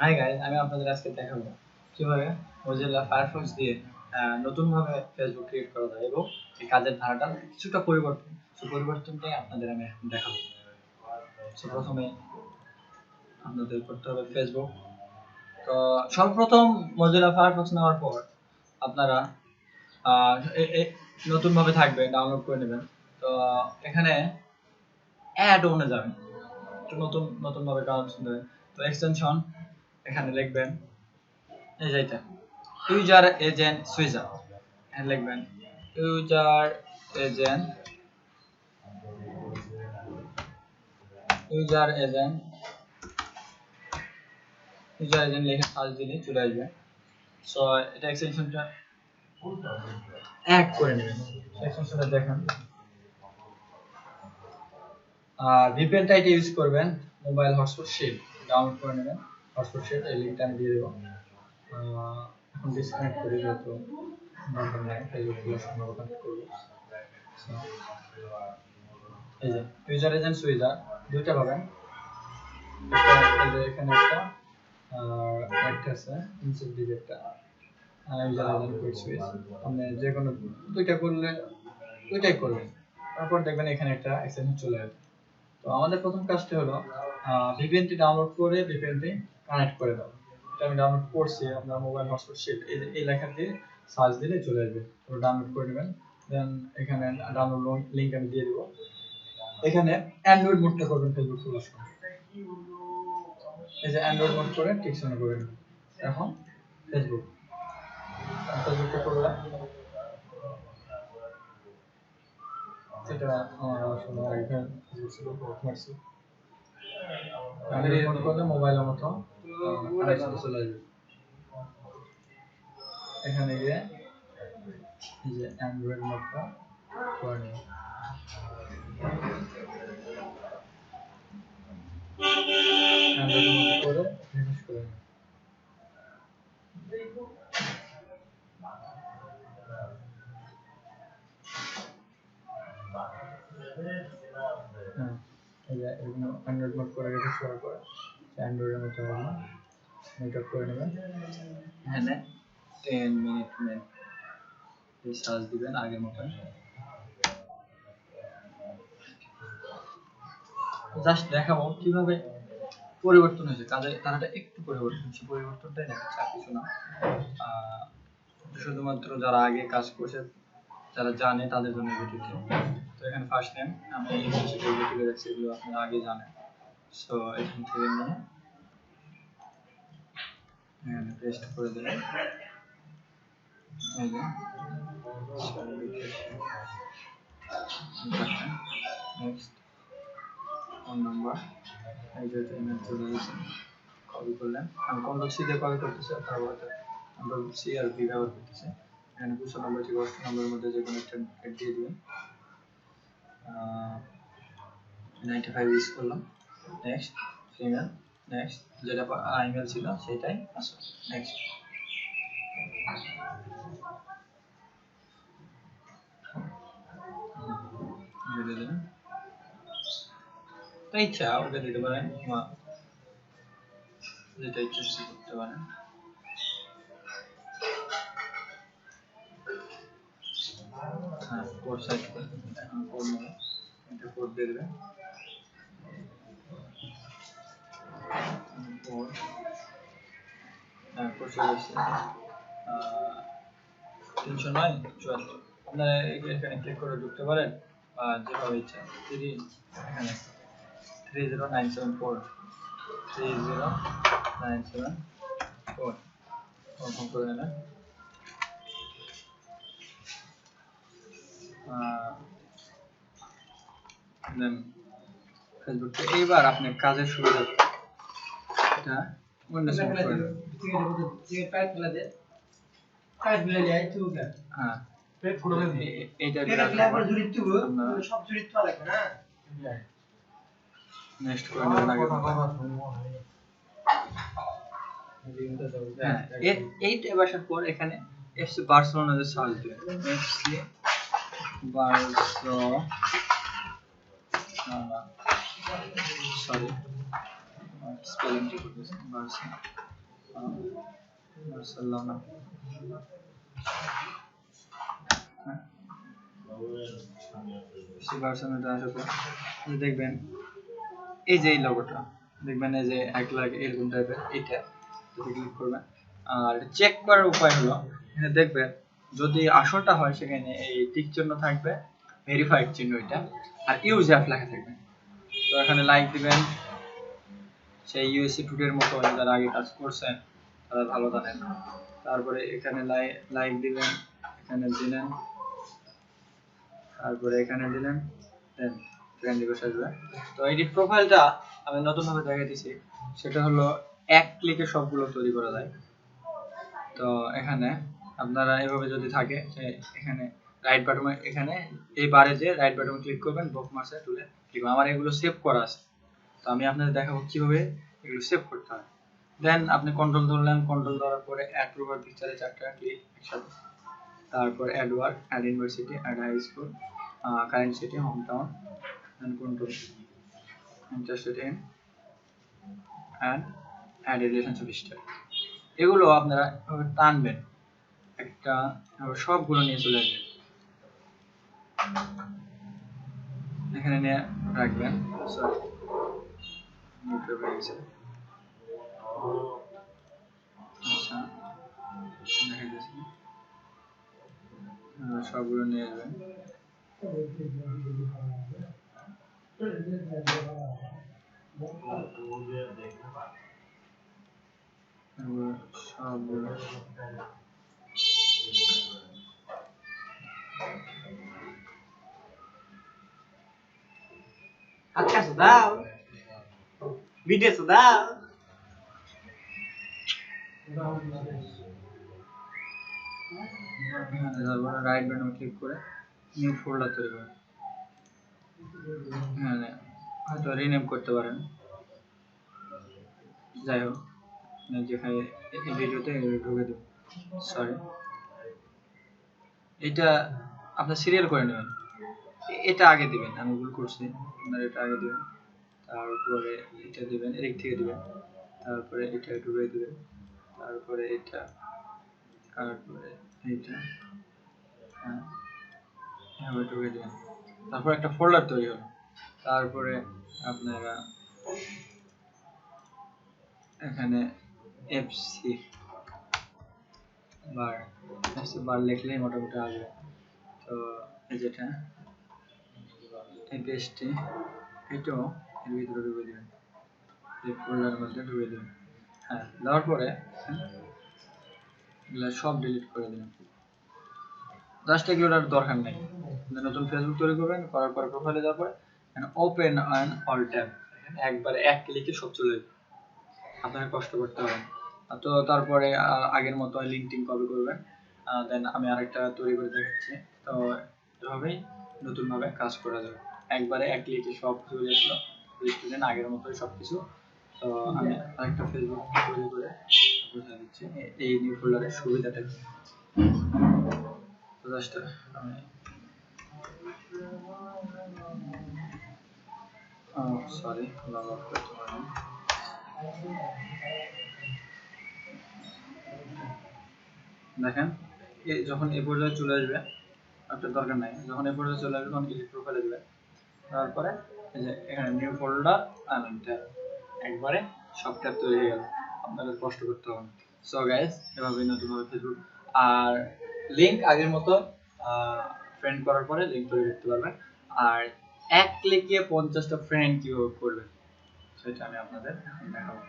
Hi guys, আমি আপনাদের আজকে দেখাবো কিভাবে Mozilla Firefox দিয়ে নতুন ভাবে ফেসবুক ক্রিয়েট করা যায় এবং এই কাজের ধারাটা কিছুটা পরিবর্তন, সেই পরিবর্তনটাই আপনাদের আমি এখন দেখাবো। প্রথমে আপনাদের করতে হবে ফেসবুক। তো সর্বপ্রথম Mozilla Firefox নেওয়ার পর আপনারা নতুন ভাবে থাকবে, ডাউনলোড করে নেবেন। তো এখানে অ্যাড অনে যাবেন, একটু নতুন নতুন ভাবে কাজ দেবেন। তো এক্সটেনশন এখানে লিখবেন এই যে এটা ইউজার এজেন্ট সুইজার, এখানে লিখবেন user agent user agent user agent লিখে সার্চ দিলে চলে আসবে। সো এটা এক্সটেনশনটা অ্যাড করে নেবেন। এক্সটেনশনটা দেখেন, আর ভিপিএনটা এটা ইউজ করবেন, মোবাইল হটস্পট শিল্ড ডাউনলোড করে নেবেন। হটস্পট শিল্ড এই লিংকটা আমি দিয়ে দেবো। এখন ডিসকানেক্ট করে যেহেতু দরকার নাই, ফেসবুক খোলার সময় কানেক্ট করবো। এই যে ইউজার এজেন্ট সুইজার দুইটা পাবেন, একটা এই যে এখানে একটা আর একটা আছে নিচের দিকে একটা ইউজার এজেন্ট কুইক সুইচ। আপনি যে কোনো দুইটা করলে দুইটাই করবেন, তারপর দেখবেন এখানে একটা এক্সটেনশন চলে আসবে। তো আমাদের প্রথম কাজটা হলো ভিপিএনটি ডাউনলোড করে ভিপিএনটি কানেক্ট করে দাও। এটা আমি ডাউনলোড করছি, আপনার মোবাইল হটস্পট শিল্ড এই লেখা দিয়ে সার্চ দিলে চলে আসবে। তো ডাউনলোড করে নেবেন, দেন এখানে ডাউনলোড লিংক আমি দিয়ে দেবো। এখানে অ্যান্ড্রয়েড মোডটা করবেন ফেসবুক খোলার সময়। এই যে অ্যান্ড্রয়েড মোড করে টিকসন করে নেবেন। এখন ফেসবুকটা করলাম, এটা আমার আসলে আগে ছিল মারছি। অ্যান্ড্রয়েড মোড করলে মোবাইলের মতো কানেকশন চলে আসবে। এখানে গিয়ে এই যে অ্যান্ড্রয়েড মোডটা করে নেবেন। অ্যান্ড্রয়েড মোড করে রিফ্রেশ করে নেবেন। এই যে অ্যান্ড্রয়েড মোড করে রিফ্রেশ করার পর অ্যান্ড্রয়েডের মতো মেকআপ করে নেবেন। এখানে 10 মিনিট সার্চ দিবেন আগের মতো। জাস্ট দেখাবো কিভাবে পরিবর্তন হয়েছে, কাজের ধারাটা একটু পরিবর্তন হয়েছে, পরিবর্তনটাই দেখাচ্ছে আর কিছু না। শুধুমাত্র যারা আগে কাজ করছে, যারা জানে তাদের জন্য ভিডিওটি। তো এখানে ফার্স্ট নেম আমি যেগুলো তুলে রাখছি এগুলো আপনারা আগে জানেন। সো এখান থেকে নিয়ে এখানে পেস্ট করে দিলাম। এই যে নেক্সট ফোন নাম্বার, এই যে ইমেল চলে গেছে, কপি করলেন। আমি কন্ট্রোল সি দিয়ে কপি করতেছি, তারপর কন্ট্রোল সি আর ভি ব্যবহার করতেছি। এখানে 95 থেকে 80 নম্বরের মধ্যে যে কোনো একটা দিয়ে দিবেন। 95 ইউজ করলাম। নেক্সট ইমেল, নেক্সট যেটা ইমেল ছিল সেটাই পাসওয়ার্ড। নেক্সট দিয়ে দিলেন, তো ইচ্ছা ওটা দিতে পারেন, যেটা ইচ্ছা সেটা করতে পারেন। হ্যাঁ, কোড সাইড করে এখন কোড নেবে, এটা কোড দিয়ে দেবেন। কোড কোড চলে এসেছে 309 আপনারা এখানে ক্লিক করে ঢুকতে পারেন যেভাবে ইচ্ছা। যদি এখানে 30974 ওরকম করে নেবেন। দেন ফেসবুকে এইবার আপনার কাজের সুবিধা এটা উইন্ডোজ মোড করে নেবেন। হ্যাঁ, এইটা নেক্সট করে নেবেন আগে। হ্যাঁ, এইটা আসার পর এখানে এফসি বার্সেলোনা যে সার্চ দিবেন, এফসি বার্সেলোনা, সরি স্পেলিং ঠিক করতেছি, বার্সেলোনা মার্শাল্লাহ দেখবেন এই যে এই লোগোটা দেখবেন এই যে 1 লাখ এরকম টাইপের এটা ক্লিক করবেন। আর চেক করার উপায় হলো এখানে দেখবেন যদি আসলটা হয় সেখানে এই টিক চিহ্ন থাকবে, ভেরিফাইড চিহ্ন এটা, আর ইউজ অ্যাপ লেখা থাকবে। তো এখানে লাইক দিবেন, সেই ইউএসসি টুডের মতো যারা আগে কাজ করছেন তারা ভালো জানেন। তারপরে এখানে লাইক দিবেন, এখানে দিলেন, তারপরে এখানে দিলেন, দেন ফ্রেন্ড রিকোয়েস্ট আসবে। তো এডিট প্রোফাইলটা আমি নতুনভাবে দেখাইতেছি, সেটা হলো এক ক্লিকে সবগুলো তৈরি করা যায়। তো এখানে আপনারা এভাবে যদি থাকে এখানে রাইট বাটনে, এখানে এই বারে যে রাইট বাটনে ক্লিক করবেন, বুকমার্কসে টুলে ক্লিক করবেন। আমার এগুলো সেভ করা আছে, তো আমি আপনাদের দেখাবো কিভাবে এগুলো সেভ করতে হয়। দেন আপনি কন্ট্রোল ধরলেন, কন্ট্রোল ধরার পরে অ্যাড প্রোফাইল পিকচারে 4টা ক্লিক একসাথে, তারপর add work, add university, add high school, current city, home town, then control interested in, and add relationship style. এগুলো আপনারা টানবেন, একটা সবগুলো নিয়ে চলে আসবেন, এখানে নিয়ে রাখবেন। সরি আচ্ছা সবগুলো নিয়ে আসবেন। সবগুলো আচ্ছা দাও ভিডিও দাও। রাইট বাটন ক্লিক করে নিউ ফোল্ডার তৈরি করুন। এখানে হয়তো রিনেম করতে পারেন, যাই হোক যেখানে এই ভিডিওতে ঢুকে দেব। সরি, এটা আপনার সিরিয়াল করে নেবেন, এটা আগে দিবেন, আমি ভুল করছি, আপনার এটা আগে দিবেন, তারপরে এটা দিবেন, এদিক থেকে দিবেন, তারপরে এটা ঢুকে দিবেন, তারপরে এটা, তারপরে এইটা, হ্যাঁ এভাবে ঢুকে দিবেন। তারপর একটা ফোল্ডার তৈরি হলো, তারপরে আপনারা এখানে এফসি বার লিখলেই মোটামুটি আসবে। তো এই যেটা এই পেজটি, এটাও এর ভিতরে ঢুকে দেবেন, এই ফোল্ডারের মধ্যে ঢুকে দেবেন। হ্যাঁ, দেওয়ার পরে এগুলো সব ডিলিট করে দেবেন, জাস্ট এগুলোর আর দরকার নেই। নতুন ফেসবুক তৈরি করবেন, করার পরে প্রোফাইলে যাওয়ার পরে ওপেন অন অল ট্যাব, একবারে এক ক্লিকে সব চলে যাবে, আপনাকে কষ্ট করতে হবে। তো তারপরে আগের মতো লিঙ্কডিন কপি করবেন, দেন আমি আরেকটা তৈরি করে দেখাচ্ছি। তো এভাবেই নতুনভাবে কাজ করা যাবে, একবারে এক ক্লিকে সব চলে আসলো, স্টুডেন্ট আগের মতোই সব কিছু। তো আমি আরেকটা ফেসবুক তৈরি করে বুঝিয়ে দিচ্ছি এই নিউ ফোল্ডারের সুবিধাটা কি। তো জাস্ট আমি সরি লগ আউট করতে পারলাম। দেখেন যখন এই পর্যায়ে চলে আসবে, আপনার দরকার নাই, যখন এই পর্যায়ে চলে আসবে তখন এডিট প্রোফাইলে দিবেন, তারপরে এই যে এখানে নিউ ফোল্ডার অ্যান্ড ট্যাব, একবারে সব ট্যাব তৈরি হয়ে গেল, আপনাদের কষ্ট করতে হবে না। সো গাইস, এভাবে নতুনভাবে ফেসবুক আর লিংক আগের মতো ফ্রেন্ড করার পরে লিংক তৈরি করতে পারবেন। আর এক ক্লিকে 50টা ফ্রেন্ড কিভাবে করবেন সেটা আমি আপনাদের দেখাবো।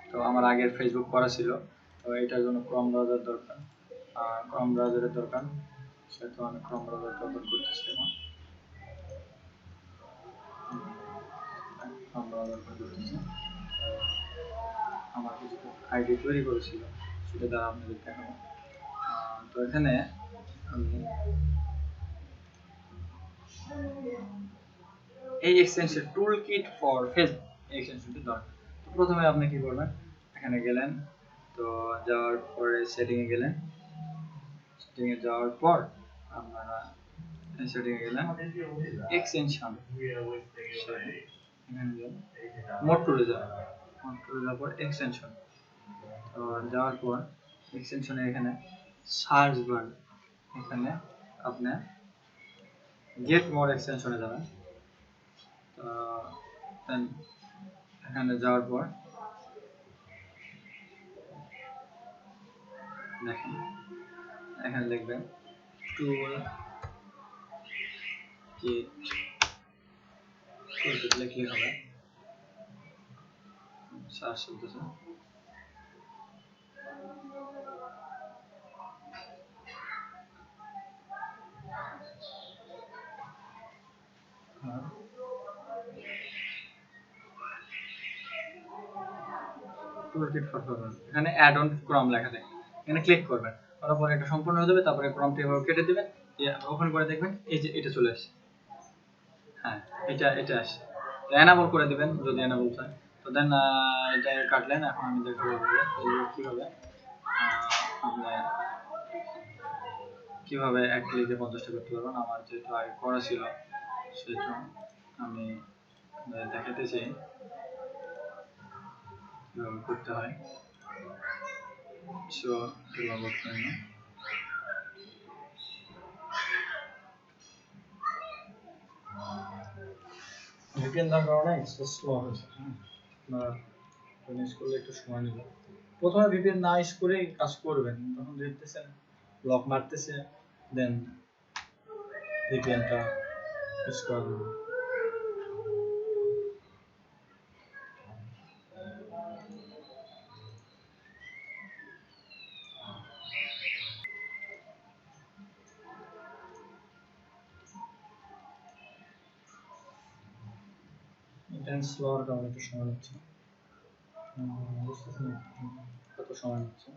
তো আমার আগের ফেসবুক করা ছিল, তো এটার জন্য ক্রোম ব্রাউজার দরকার, ক্রোম ব্রাউজারের দরকার, সেটা আমি ক্রোম ব্রাউজারটা ওপেন করতেছি এখন। ক্রোম ব্রাউজার ওপেন করতেছি, আমার কিছু আইডি তৈরি করেছিল সেটা দ্বারা আপনাদের দেখাবো। তো এখানে আমি এই extension tool kit for Facebook, এই এক্সটেনশনটি দরকার। তো প্রথমে আপনি কি করবেন, এখানে গেলেন, তো যাওয়ার পরে সেটিংয়ে গেলেন, সেটিংয়ে যাওয়ার পর আপনারা সেটিংয়ে গেলেন, এক্সটেনশন এখানে যান, মোড টুলে যান, মোড টুলে যাওয়ার পর এক্সটেনশন, তো যাওয়ার পর এক্সটেনশনে এখানে সার্চ বার, এখানে আপনি গেট মোর এক্সটেনশনে যাবেন। তো দেন এখানে যাওয়ার পর দেখেন এখানে লিখবেন টুল কিট, টুল কিট লিখলে হবে, সার্চ চলতেছে। টুলকিট ফর প্রোগ্রাম, এখানে অ্যাড অন ক্রম লেখা থাকে, এখানে ক্লিক করবেন, করার পরে এটা সম্পূর্ণ হয়ে যাবে। তারপরে ক্রমটি এভাবে কেটে দিবেন, ওপেন করে দেখবেন এই যে এটা চলে আসে। হ্যাঁ, এটা আসে, এনাবল করে দিবেন যদি এনাবল চান। তো দেন এটা কাটলেন। এখন আমি দেখাবো কিভাবে আপনি কিভাবে এক ক্লিকে 50টা করতে পারবেন। আমার যেহেতু আগে করা ছিল সেহেতু আমি দেখাতে চাই কিভাবে করতে হয়। সো কিভাবে করতে হয় না, ভিপিএন দেওয়ার কারণে এক্সেস স্লো হয়েছে। ইউজ করলে একটু সময় নেবে। প্রথমে ভিপিএন না ইউজ করেই কাজ করবেন, তখন দেখতেছেন লক মারতেছে, দেন ভিপিএনটা ইউজ করা যাবে। ইন্টারনেট স্লো হওয়ার কারণে একটু সময় নিচ্ছে, বুঝতেছেন কত সময় নিচ্ছে।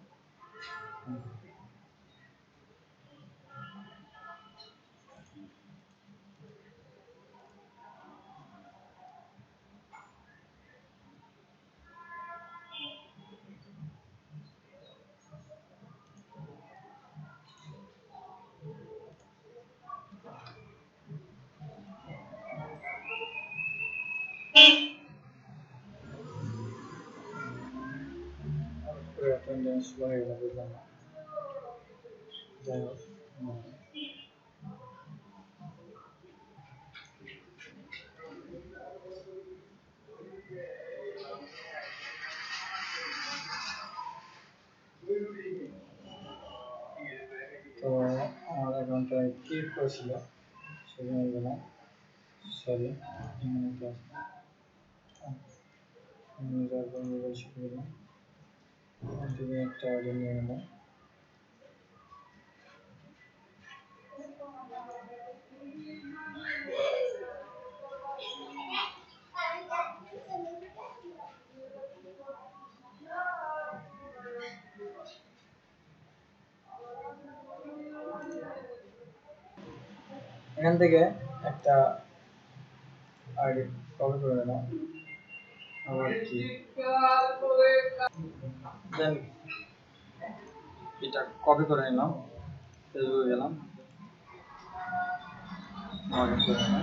অ্যাটেন্ডেন্স স্লো হয়ে গেল, বুঝলাম না। যাই হোক, তো আমার অ্যাকাউন্টটা ক্রিয়েট করেছিল সেখানে গেলাম, সরি এখানে ক্লাস মোবাইল শিখে গেলাম, একটা অর্ডার নিয়ে নিলাম। এখান থেকে একটা আইডি কপি করে নিলাম, আবার কি দেন এটা কপি করে নিলাম, ফেসবুকে গেলাম, লগ ইন করে নিলাম।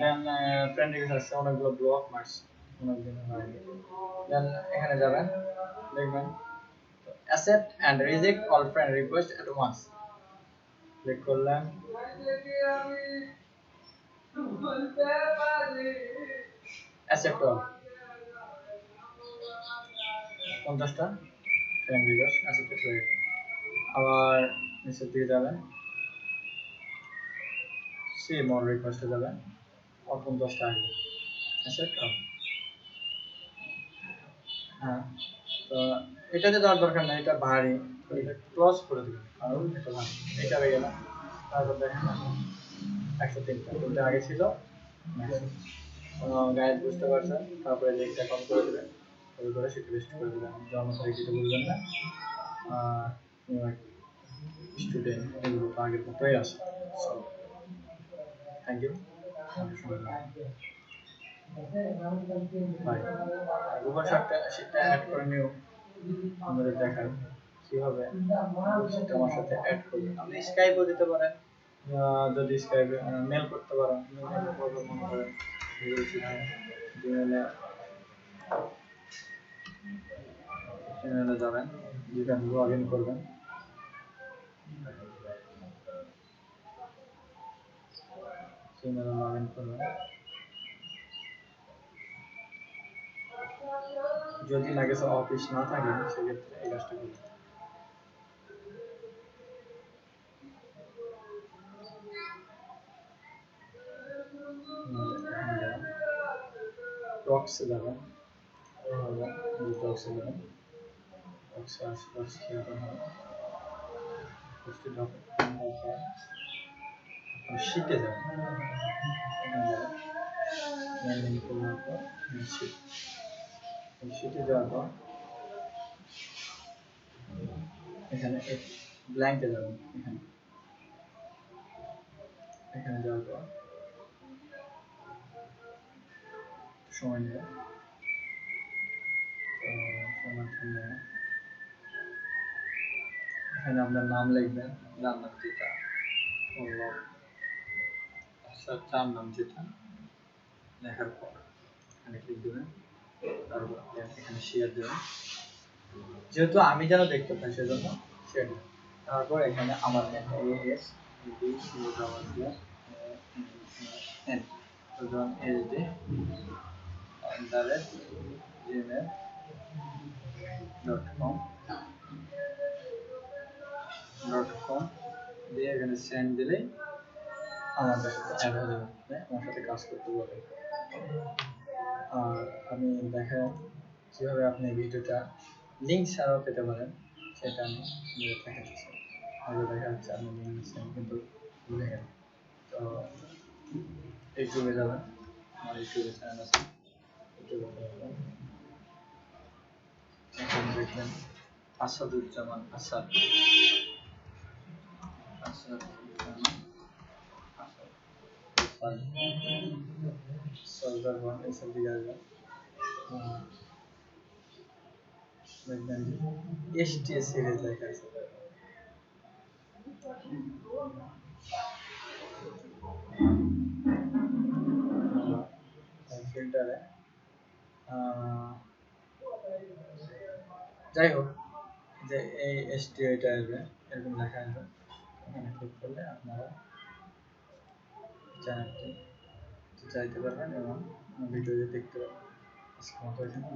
দেন ফ্রেন্ড রিকোয়েস্ট আসছে, অনেকগুলো ব্লক মারছে অনেকদিন আগে। দেন এখানে যাবেন, দেখবেন accept and reject all friend request at once, click করলেন। accept all 50টা ফ্রেন্ড রিকোয়েস্ট accept হয়ে গেছে। আবার নিচের দিকে যাবেন, see more request এ যাবেন, আর 50টা আসবে accept all। হ্যাঁ, তো এটাতে দেওয়ার দরকার নেই, এটা ভারী, তো এটা ক্লোজ করে দিবেন, কারণ এটা ভারী। এটা হয়ে গেল। তারপর দেখেন 103টা, কিন্তু আগে ছিল গাইড, বুঝতে পারছেন। তারপরে লিঙ্কটা কপি করে দেবেন, কপি করে সেটা পেস্ট করে দেবেন, জন্ম তারিখ দিতে ভুলবেন না। স্টুডেন্ট এগুলো তো আগের মতোই আছে। Thank you, bye. গুগল শিটটা অ্যাড করে নিও, আমাদের দেখার কিভাবে গুগল শিটটা আমার সাথে অ্যাড করবেন। আপনি স্কাইপও দিতে পারেন, যদি স্কাইপ মেল করতে পারেন, মেল করতে মনে করেন জিমেলে যাবেন, যেখানে লগ ইন করবেন, জিমেলে লগ ইন করবেন। যদি না কিছু অফিস না থাকে সেক্ষেত্রে এই কাজটা করবেন। টক্সে যাবেন, টক্সে যাবেন, টক্সে আসলে শিটে যাবেন, শিটে যাওয়ার পর এখানে ব্ল্যাঙ্কে যাবেন, এখানে যাওয়ার পর সময় নেবে, এখানে আপনার নাম লিখবেন, যার নাম যেটা যার নাম যেটা লেখার পর এখানে ক্লিক দেবেন, তারপর এখানে শেয়ার দেবেন, যেহেতু আমি যেন দেখতে পাই সেজন্য শেয়ার দেবেন। তারপর এখানে আমার gmail.com দিয়ে এখানে সেন্ড দিলেই আমার সাথে অ্যাড হয়ে যাবে, আমার সাথে কাজ করতে পারবেন। আর আমি দেখাই কিভাবে আপনি ভিডিওটা লিঙ্ক ছাড়াও পেতে পারেন, সেটা আমি দেখাচ্ছি। আগে দেখা যাচ্ছে আপনি লিঙ্ক দিচ্ছেন কিন্তু ভুলে গেলেন। তো ইউটিউবে যাবেন, আমার ইউটিউবে চ্যানেল আছে, ইউটিউবে যাবেন, এখানে দেখবেন আসাদুজ্জামান আসাদ, সলভার ওয়ান এসব দিকে আসবেন, দেখবেন এসটিএস সিরিজ লেখা আছে, ফিল্টারে যাই হোক যে এই এসটিআইটা আসবে, এরকম লেখা আসবে, এখানে ক্লিক করলে আপনারা চ্যানেলটি চাইতে পারবেন এবং ভিডিও দেখতে পারবেন। আজকের মতো এখানে